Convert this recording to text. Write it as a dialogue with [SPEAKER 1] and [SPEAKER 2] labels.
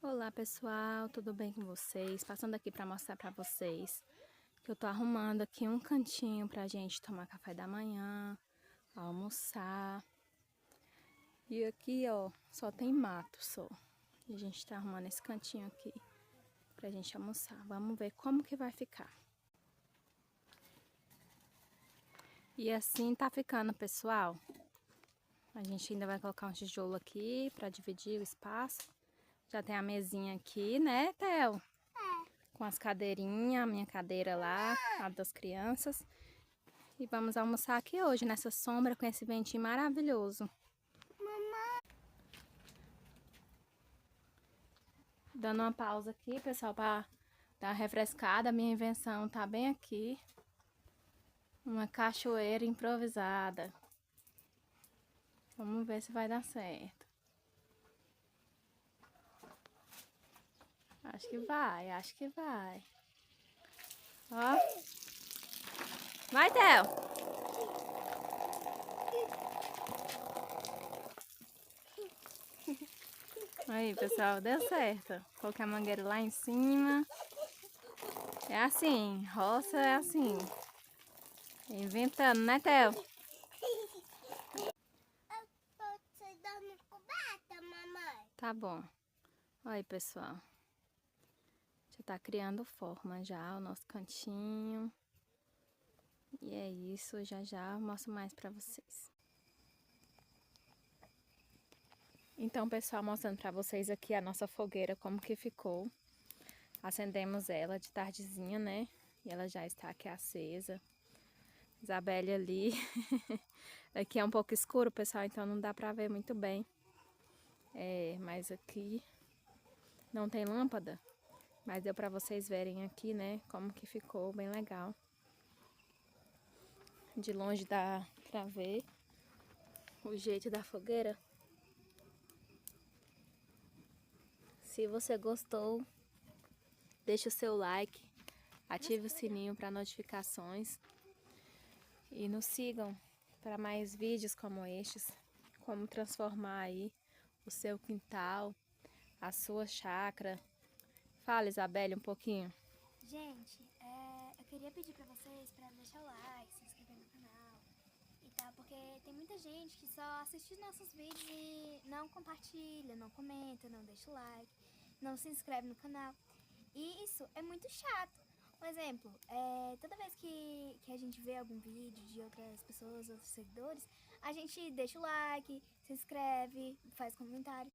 [SPEAKER 1] Olá pessoal, tudo bem com vocês? Passando aqui para mostrar para vocês que eu tô arrumando aqui um cantinho pra gente tomar café da manhã, almoçar. E aqui, ó, só tem mato só. E a gente tá arrumando esse cantinho aqui pra gente almoçar. Vamos ver como que vai ficar. E assim tá ficando, pessoal. A gente ainda vai colocar um tijolo aqui pra dividir o espaço. Já tem a mesinha aqui, né, Theo? Com as cadeirinhas, a minha cadeira lá, a das crianças. E vamos almoçar aqui hoje, nessa sombra, com esse ventinho maravilhoso. Dando uma pausa aqui, pessoal, para dar uma refrescada. A minha invenção tá bem aqui. Uma cachoeira improvisada. Vamos ver se vai dar certo. Acho que vai, acho que vai. Ó. Vai, Theo! Aí, pessoal, deu certo. Coloquei a mangueira lá em cima. É assim, roça é assim. Inventando, né, Theo?
[SPEAKER 2] Você dorme coberta, mamãe?
[SPEAKER 1] Tá bom. Olha aí, pessoal. Já tá criando forma já, o nosso cantinho. E é isso, já já eu mostro mais pra vocês. Então, pessoal, mostrando pra vocês aqui a nossa fogueira, como que ficou. Acendemos ela de tardezinha, né? E ela já está aqui acesa. Isabelle ali. Aqui é um pouco escuro, pessoal, então não dá pra ver muito bem. Mas aqui não tem lâmpada. Mas deu pra vocês verem aqui, né? Como que ficou, bem legal. De longe dá pra ver o jeito da fogueira. Se você gostou, deixe o seu like, ative o sininho para notificações e nos sigam para mais vídeos como estes, como transformar aí o seu quintal, a sua chácara. Fala, Isabelle, um pouquinho.
[SPEAKER 2] Gente, eu queria pedir pra vocês pra deixar o like, se inscrever no canal e tal, porque tem muita gente que só assiste nossos vídeos e não compartilha, não comenta, não deixa o like, não se inscreve no canal. E isso é muito chato. Um exemplo, toda vez que a gente vê algum vídeo de outras pessoas, outros seguidores, a gente deixa o like, se inscreve, faz comentário.